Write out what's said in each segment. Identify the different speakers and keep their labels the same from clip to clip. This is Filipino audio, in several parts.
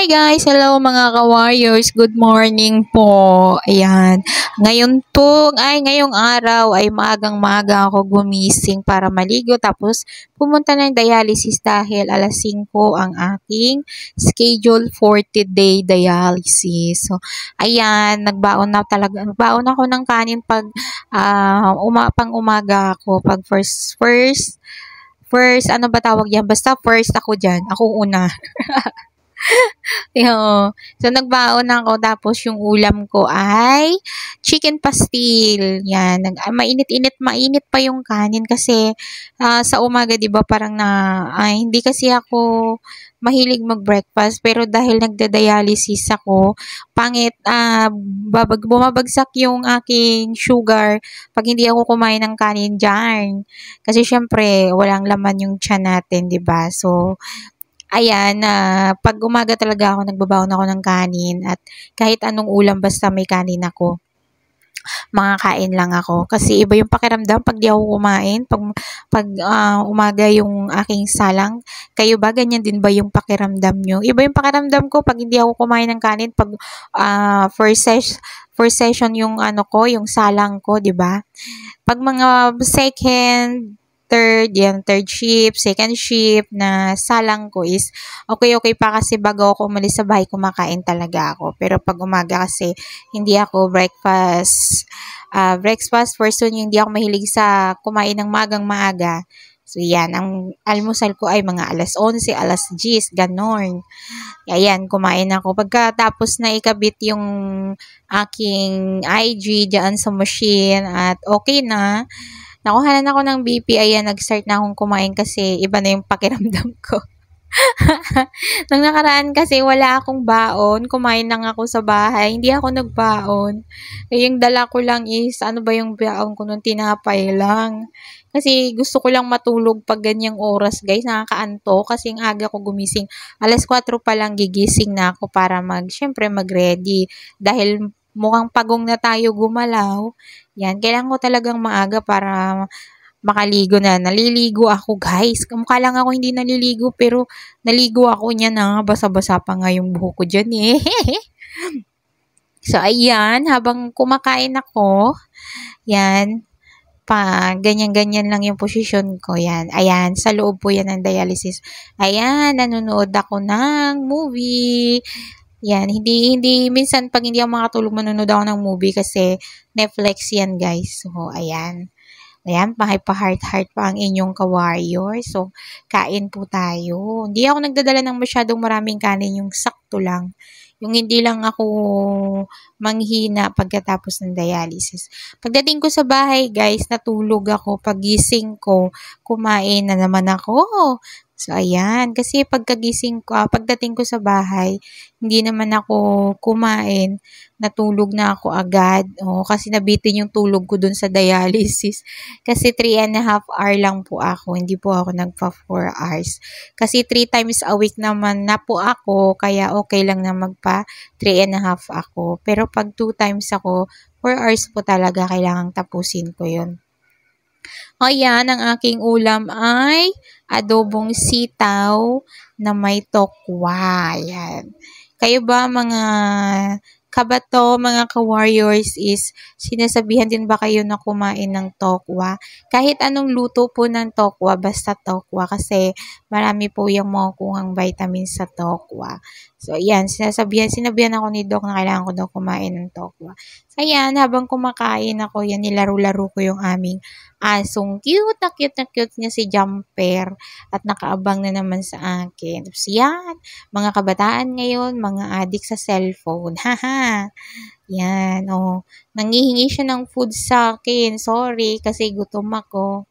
Speaker 1: Hi guys! Hello mga ka-warriors! Good morning po! Ayan. Ngayong araw ay maagang-maaga ako gumising para maligo tapos pumunta ng dialysis dahil alas 5 ang aking schedule for today dialysis. So, ayan. Nagbaon ako ng kanin pag pang umaga ako. Pag first, ano ba tawag yan? Basta first ako dyan. Ako una. Oo. So, nagbaon ako tapos yung ulam ko ay chicken pastil. Yan. Mainit pa yung kanin kasi sa umaga, di ba, hindi kasi ako mahilig mag-breakfast. Pero dahil nagda-dialysis ako, bumabagsak yung aking sugar pag hindi ako kumain ng kanin dyan. Kasi syempre, walang laman yung tiyan natin, di ba? So, ayan, pag umaga talaga ako, nagbabaon ako ng kanin at kahit anong ulam basta may kanin ako. Makakain lang ako. Kasi iba yung pakiramdam pag di ako kumain. Pag umaga yung aking salang. Kayo ba? Ganyan din ba yung pakiramdam nyo? Iba yung pakiramdam ko pag hindi ako kumain ng kanin. Pag first session yung yung salang ko, di ba? Pag mga third shift, second shift na salang ko is okay pa kasi bago ako umalis sa bahay, kumakain talaga ako. Pero pag umaga kasi, hindi ako breakfast person, hindi ako mahilig sa kumain ng maaga. So, yan. Ang almusal ko ay mga alas 11, alas 10, ganon. Ayan, kumain ako. Pagkatapos na ikabit yung aking IG dyan sa machine at okay na, nakuhanan ako ng BP, ayan, nag-start na akong kumain kasi iba na yung pakiramdam ko. Nung nakaraan kasi wala akong baon, kumain lang ako sa bahay, hindi ako nagbaon. Yung dala ko lang is, ano ba yung baon ko nun, tinapay lang. Kasi gusto ko lang matulog pag ganyang oras, guys, nakakaanto kasi ang aga ko gumising. Alas 4 pa lang gigising na ako para syempre mag-ready. Dahil mukhang pagong na tayo gumalaw, yan, kailangan ko talagang maaga para makaligo na. Naliligo ako, guys. Kamukha lang ako hindi naliligo, pero naligo ako niya na. Basa-basa pa nga yung buhok ko dyan eh. So, ayan, habang kumakain ako, yan, ganyan-ganyan lang yung posisyon ko, yan. Ayan, sa loob po yan ng dialysis. Ayan, nanonood ako ng movie. Yan, hindi, minsan pag hindi ako makatulog, manonood ako ng movie kasi Netflix yan, guys. So, ayan. Ayan, pa-heart-heart pa ang inyong ka-warrior. So, kain po tayo. Hindi ako nagdadala ng masyadong maraming kanin, yung sakto lang. Yung hindi lang ako manghina pagkatapos ng dialysis. Pagdating ko sa bahay, guys, natulog ako. Pagising ko, kumain na naman ako. So, ayan. Kasi pagdating ko sa bahay, hindi naman ako kumain. Natulog na ako agad. Kasi nabitin yung tulog ko dun sa dialysis. Kasi 3.5 hour lang po ako. Hindi po ako nagpa 4 hours. Kasi 3 times a week naman na po ako. Kaya okay lang na magpa 3.5 ako. Pero pag 2 times ako, 4 hours po talaga kailangang tapusin ko yun. Ayan, ang aking ulam ay adobong sitaw na may tokwa. Ayan. Kayo ba mga kabato, mga ka-warriors, is sinasabihan din ba kayo na kumain ng tokwa? Kahit anong luto po ng tokwa, basta tokwa kasi marami po yung makukuhang vitamins sa tokwa. So, ayan, sinabihan ako ni Doc na kailangan ko daw kumain ng tokwa. So, ayan, habang kumakain ako, yan, nilaro-laro ko yung aming asong cute na cute niya si Jumper at nakaabang na naman sa akin. Tapos, yan, mga kabataan ngayon, mga adik sa cellphone. Haha. Yan, nangihingi siya ng food sa akin. Sorry, kasi gutom ako.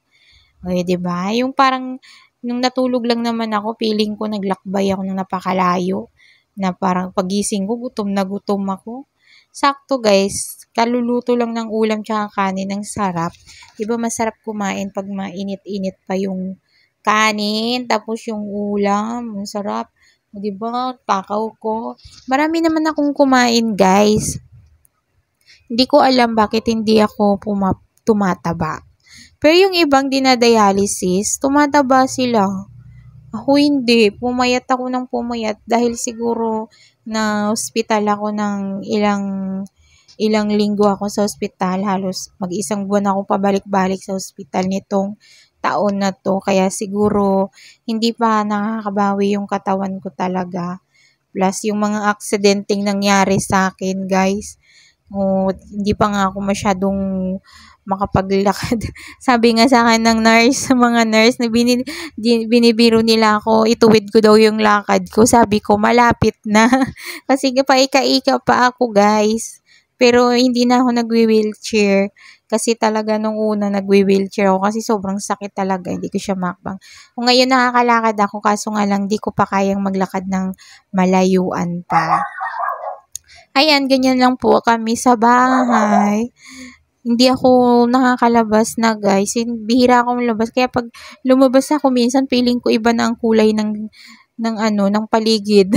Speaker 1: O, diba? Yung parang, nung natulog lang naman ako, feeling ko naglakbay ako ng napakalayo. Na parang pagising ko, gutom na gutom ako. Sakto, guys. Kaluluto lang ng ulam tsaka kanin. Ang sarap. Diba masarap kumain pag mainit-init pa yung kanin. Tapos yung ulam. Ang sarap. Diba? Takaw ko. Marami naman akong kumain, guys. Hindi ko alam bakit hindi ako tumataba. Pero yung ibang dinadialysis, tumataba sila. Ako hindi, pumayat ako ng pumayat dahil siguro na hospital ako ng ilang linggo ako sa ospital, halos mag-isang buwan ako pabalik-balik sa ospital nitong taon na 'to. Kaya siguro hindi pa nakakabawi yung katawan ko talaga. Plus yung mga aksidenteng nangyari sa akin, guys. Hindi pa nga ako masyadong makapaglakad. Sabi nga sa akin ng nurse, sa mga nurse na binibiro nila ako, ituwid ko daw yung lakad ko. Sabi ko, malapit na. Kasi paika-ika pa ako, guys. Pero hindi na ako nagwi-wheelchair. Kasi talaga nung una nagwi-wheelchair ako kasi sobrang sakit talaga. Hindi ko siya makbang. Kung ngayon nakakalakad ako, kaso nga lang di ko pa kayang maglakad ng malayuan pa. Ayan, ganyan lang po kami sa bahay. Hindi ako nakakalabas na, guys. Bihira akong lumabas. Kaya pag lumabas ako minsan, feeling ko iba na ang kulay ng paligid.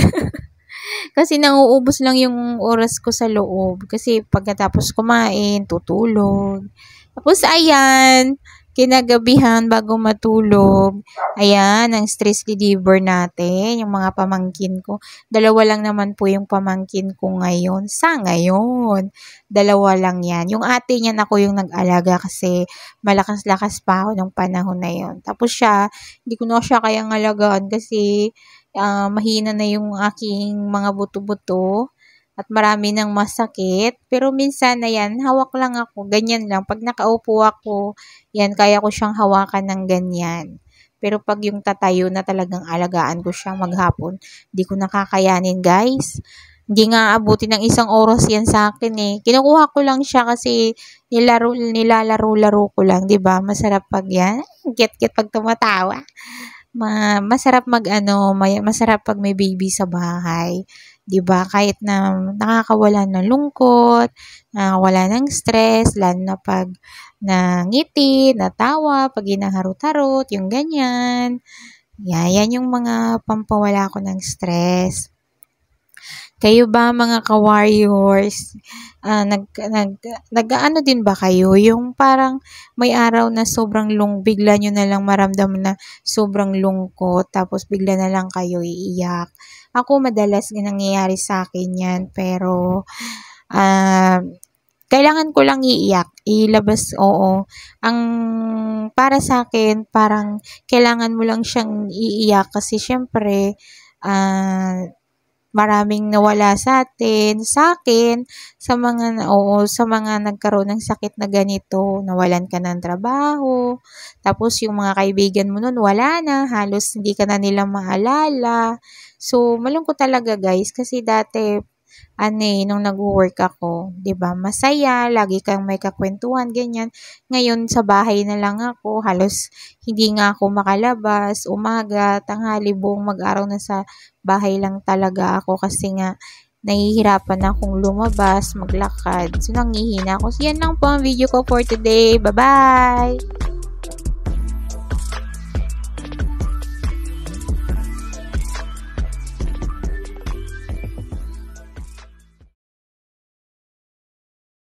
Speaker 1: Kasi nauubos lang yung oras ko sa loob. Kasi pagkatapos kumain, tutulog. Tapos ayan, kinagabihan bago matulog. Ayan, ang stress reliever natin, yung mga pamangkin ko. Dalawa lang naman po yung pamangkin ko ngayon. Sa ngayon, dalawa lang yan. Yung ate niyan ako yung nag-alaga kasi malakas-lakas pa ako nung panahon na yon. Tapos siya, hindi ko na siya kayang alagaan kasi mahina na yung aking mga buto-buto at marami ng masakit. Pero minsan na yan, hawak lang ako, ganyan lang. Pag nakaupo ako, yan, kaya ko siyang hawakan ng ganyan. Pero pag yung tatayo na talagang alagaan ko siya maghapon, di ko nakakayanin, guys. Hindi nga abutin ng 1 oras yan sa akin eh. Kinukuha ko lang siya kasi nilalaro-laro ko lang, 'di ba? Masarap pag yan. Get pag tumatawa. Masarap masarap pag may baby sa bahay. 'Di ba? Kahit na nakakawala ng lungkot, nakakawala ng stress, lalo na pag nangiti, natawa, pag hinaharot-harot, yung ganyan. Yan yung mga pampawala ko ng stress. Kayo ba mga ka-warriors, nag-ano din ba kayo? Yung parang may araw na sobrang bigla nyo na lang maramdaman na sobrang lungkot, tapos bigla na lang kayo iiyak. Ako madalas nangyayari sa akin yan, pero kailangan ko lang iiyak, ilabas, oo. Ang para sa akin, parang kailangan mo lang siyang iiyak kasi syempre, maraming nawala sa akin, sa mga nagkaroon ng sakit na ganito, nawalan ka ng trabaho, tapos yung mga kaibigan mo nun wala na, halos hindi ka na nila maalala. So, malungkot talaga, guys, kasi dati nung nag-work ako, 'di ba? Masaya, lagi kang may kakwentuhan, ganyan. Ngayon sa bahay na lang ako, halos hindi nga ako makalabas, umaga, tanghali, buong mag-araw na sa bahay lang talaga ako kasi nga nahihirapan akong lumabas, maglakad. So, nanghihina ako. So, yan lang po ang video ko for today. Bye-bye!